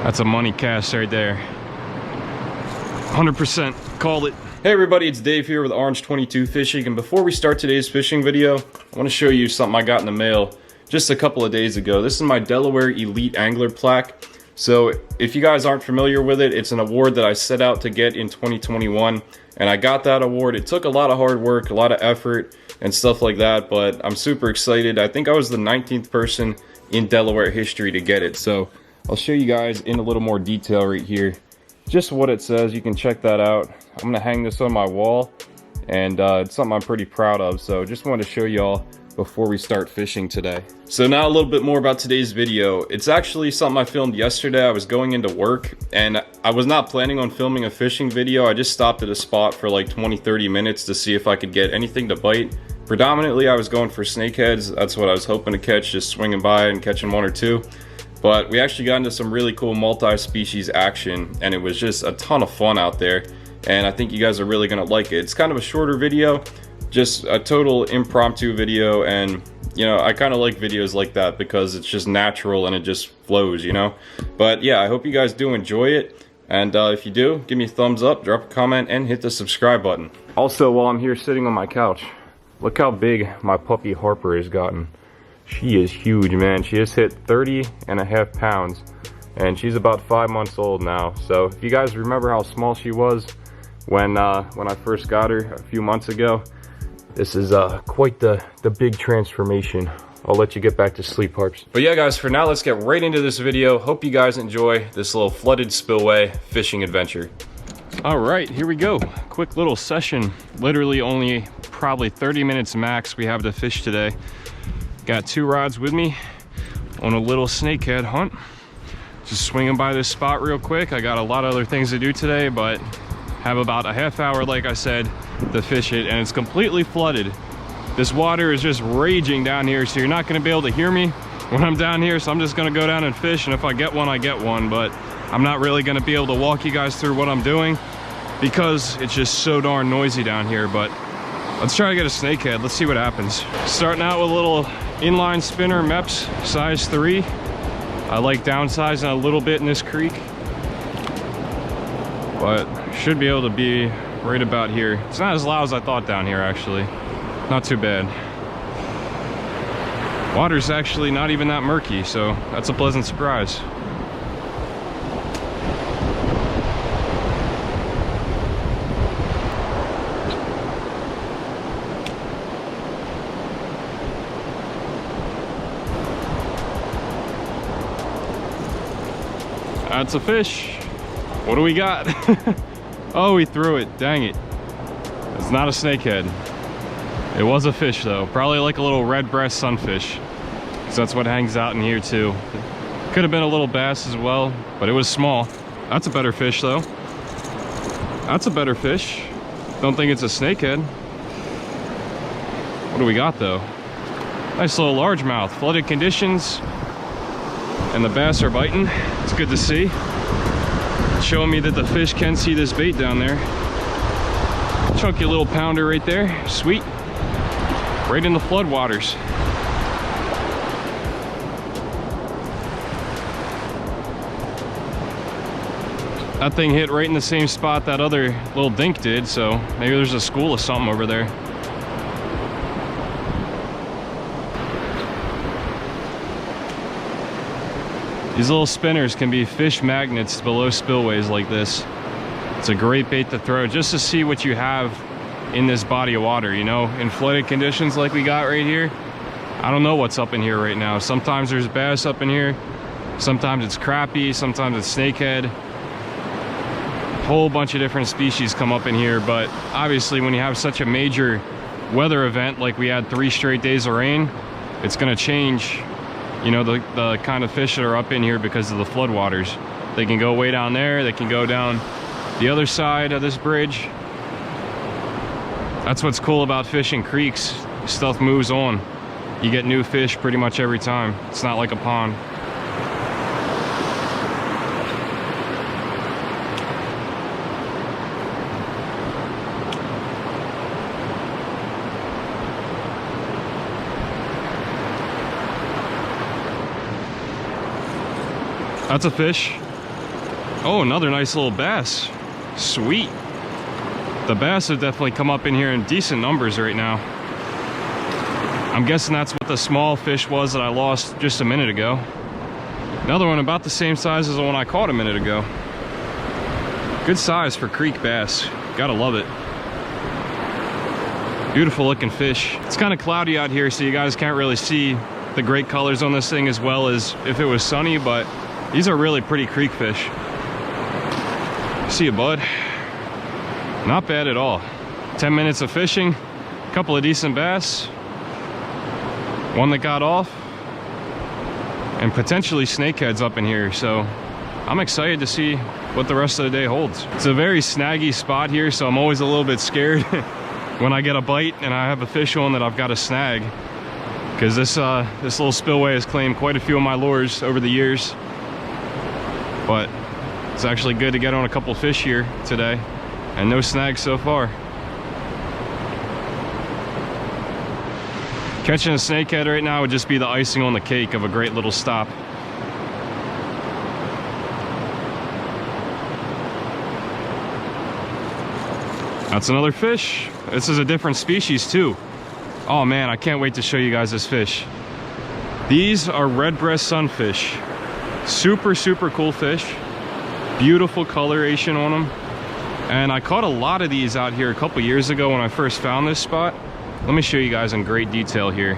That's a money cast right there. 100% called it. Hey everybody, it's Dave here with Orange 22 Fishing, and before we start today's fishing video, I want to show you something I got in the mail just a couple of days ago. This is my Delaware Elite Angler plaque. So if you guys aren't familiar with it, it's an award that I set out to get in 2021, and I got that award. It took a lot of hard work, a lot of effort and stuff like that, but I'm super excited. I think I was the 19th person in Delaware history to get it. So I'll show you guys in a little more detail right here just what it says. You can check that out. I'm gonna hang this on my wall, and it's something I'm pretty proud of. So just wanted to show y'all before we start fishing today. So now a little bit more about today's video. It's actually something I filmed yesterday. I was going into work and I was not planning on filming a fishing video. I just stopped at a spot for like 20-30 minutes to see if I could get anything to bite. Predominantly I was going for snakeheads. That's what I was hoping to catch, just swinging by and catching one or two. But we actually got into some really cool multi-species action, and it was just a ton of fun out there, and I think you guys are really gonna like it. It's kind of a shorter video, just a total impromptu video, and you know, I kind of like videos like that because it's just natural and it just flows, you know. But yeah, I hope you guys do enjoy it, and if you do, give me a thumbs up, drop a comment, and hit the subscribe button. Also, while I'm here sitting on my couch, look how big my puppy Harper has gotten. She is huge, man. She has hit 30.5 pounds, and she's about 5 months old now. So if you guys remember how small she was when I first got her a few months ago, this is quite the big transformation. I'll let you get back to sleep, Harps. But yeah, guys, for now, let's get right into this video. Hope you guys enjoy this little flooded spillway fishing adventure. All right, here we go. Quick little session. Literally only probably 30 minutes max we have to fish today. Got 2 rods with me on a little snakehead hunt. Just swinging by this spot real quick. I got a lot of other things to do today, but have about a half hour, like I said, to fish it, and it's completely flooded. This water is just raging down here, so you're not gonna be able to hear me when I'm down here, so I'm just gonna go down and fish, and if I get one, I get one, but I'm not really gonna be able to walk you guys through what I'm doing because it's just so darn noisy down here. But let's try to get a snakehead. Let's see what happens. Starting out with a little inline spinner, mepps, size 3. I like downsizing a little bit in this creek, but should be able to be right about here. It's not as loud as I thought down here, actually. Not too bad. Water's actually not even that murky, so that's a pleasant surprise. That's a fish. What do we got? Oh, he threw it. Dang it. It's not a snakehead. It was a fish though. Probably like a little red breast sunfish, because that's what hangs out in here too. Could have been a little bass as well, but it was small. That's a better fish though. That's a better fish. Don't think it's a snakehead. What do we got though? Nice little largemouth. Flooded conditions, and the bass are biting. It's good to see. Showing me that the fish can see this bait down there. Chunky little pounder right there. Sweet. Right in the flood waters. That thing hit right in the same spot that other little dink did, so maybe there's a school of something over there. These little spinners can be fish magnets below spillways like this. It's a great bait to throw just to see what you have in this body of water, you know? In flooded conditions like we got right here, I don't know what's up in here right now. Sometimes there's bass up in here, sometimes it's crappie, sometimes it's snakehead. Whole bunch of different species come up in here, but obviously when you have such a major weather event like we had 3 straight days of rain, it's gonna change, you know, the kind of fish that are up in here because of the floodwaters. They can go way down there, they can go down the other side of this bridge. That's what's cool about fishing creeks. Stuff moves on. You get new fish pretty much every time. It's not like a pond. That's a fish. Oh, another nice little bass. Sweet. The bass have definitely come up in here in decent numbers right now. I'm guessing that's what the small fish was that I lost just a minute ago. Another one about the same size as the one I caught a minute ago. Good size for creek bass. Gotta love it. Beautiful looking fish. It's kind of cloudy out here, so you guys can't really see the great colors on this thing as well as if it was sunny, but these are really pretty creek fish. See you, bud. Not bad at all. 10 minutes of fishing, a couple of decent bass, one that got off, and potentially snakeheads up in here, so I'm excited to see what the rest of the day holds. It's a very snaggy spot here, so I'm always a little bit scared when I get a bite and I have a fish on that I've got to snag, because this little spillway has claimed quite a few of my lures over the years. But it's actually good to get on a couple fish here today, and no snags so far. Catching a snakehead right now would just be the icing on the cake of a great little stop. That's another fish. This is a different species too. Oh man, I can't wait to show you guys this fish. These are red breast sunfish. Super, super cool fish. Beautiful coloration on them. And I caught a lot of these out here a couple years ago when I first found this spot. Let me show you guys in great detail here.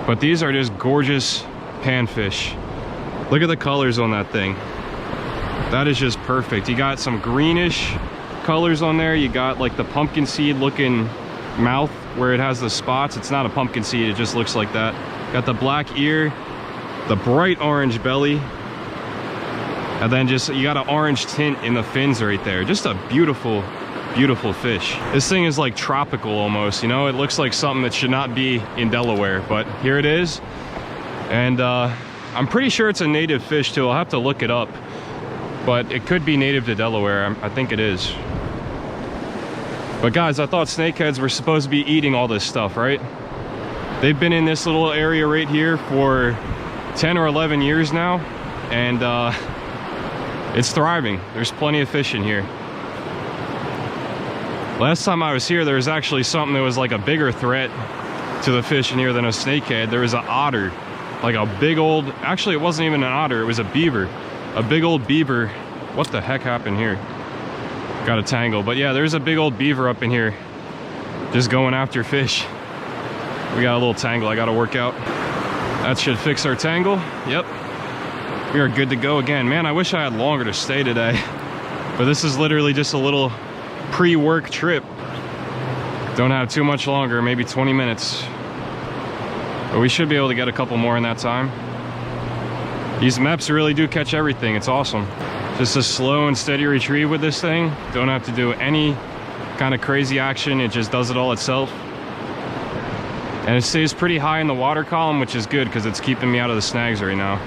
But these are just gorgeous panfish. Look at the colors on that thing. That is just perfect. You got some greenish colors on there. You got like the pumpkin seed looking mouth where it has the spots. It's not a pumpkin seed, it just looks like that. Got the black ear, the bright orange belly, and then just you got an orange tint in the fins right there. Just a beautiful, beautiful fish. This thing is like tropical almost, you know. It looks like something that should not be in Delaware, but here it is. And I'm pretty sure it's a native fish too. I'll have to look it up, but it could be native to Delaware. I think it is. But guys, I thought snakeheads were supposed to be eating all this stuff, right? They've been in this little area right here for 10 or 11 years now, and it's thriving. There's plenty of fish in here. Last time I was here, there was actually something that was like a bigger threat to the fish in here than a snakehead. There was an otter, like a big old, actually it wasn't even an otter, it was a beaver. A big old beaver. What the heck happened here? Got a tangle, but yeah, there's a big old beaver up in here just going after fish. We got a little tangle I gotta work out. That should fix our tangle. Yep, we are good to go again. Man, I wish I had longer to stay today, but this is literally just a little pre-work trip. Don't have too much longer, maybe 20 minutes, but we should be able to get a couple more in that time. These mepps really do catch everything. It's awesome. Just a slow and steady retrieve with this thing. Don't have to do any kind of crazy action. It just does it all itself. And it stays pretty high in the water column, which is good because it's keeping me out of the snags right now.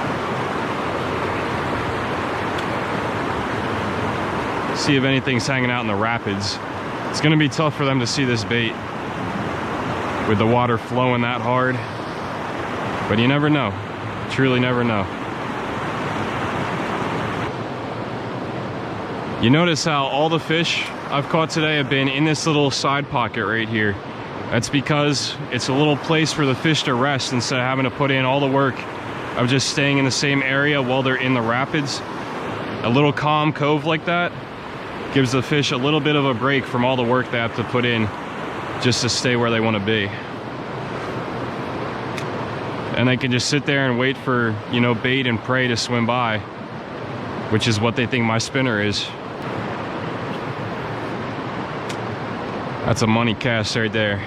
See if anything's hanging out in the rapids. It's gonna be tough for them to see this bait with the water flowing that hard. But you never know. Truly never know. You notice how all the fish I've caught today have been in this little side pocket right here. That's because it's a little place for the fish to rest instead of having to put in all the work of just staying in the same area while they're in the rapids. A little calm cove like that gives the fish a little bit of a break from all the work they have to put in just to stay where they want to be. And they can just sit there and wait for, you know, bait and prey to swim by, which is what they think my spinner is. That's a money cast right there.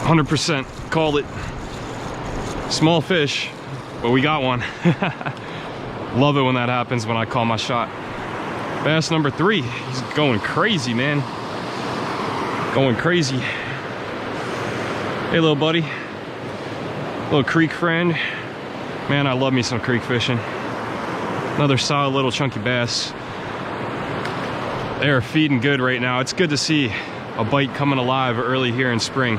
100% called it. Small fish, but we got one. Love it when that happens when I call my shot. Bass number 3. He's going crazy, man. Going crazy. Hey, little buddy. Little creek friend. Man, I love me some creek fishing. Another solid little chunky bass. They are feeding good right now. It's good to see a bite coming alive early here in spring.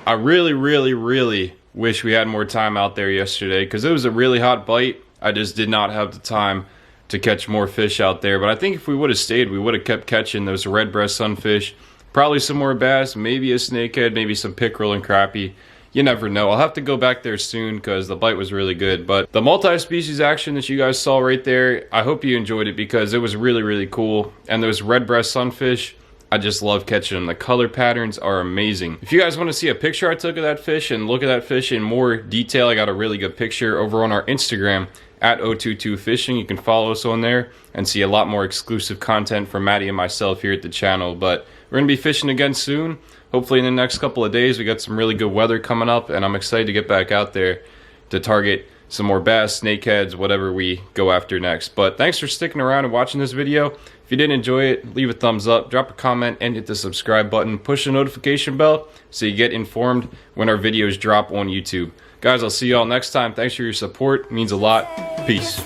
I really wish we had more time out there yesterday because it was a really hot bite. I just did not have the time. to catch more fish out there. But I think if we would have stayed, we would have kept catching those red breast sunfish, probably some more bass, maybe a snakehead, maybe some pickerel and crappie. You never know. I'll have to go back there soon because the bite was really good. But the multi-species action that you guys saw right there, I hope you enjoyed it because it was really, really cool. And those red breast sunfish, I just love catching them. The color patterns are amazing. If you guys want to see a picture I took of that fish and look at that fish in more detail, I got a really good picture over on our Instagram at 022 Fishing. You can follow us on there and see a lot more exclusive content from Maddie and myself here at the channel. But we're going to be fishing again soon. Hopefully in the next couple of days. We got some really good weather coming up, and I'm excited to get back out there to target some more bass, snakeheads, whatever we go after next. But thanks for sticking around and watching this video. If you did enjoy it, leave a thumbs up, drop a comment, and hit the subscribe button. Push the notification bell so you get informed when our videos drop on YouTube. Guys, I'll see y'all next time. Thanks for your support. It means a lot. Peace.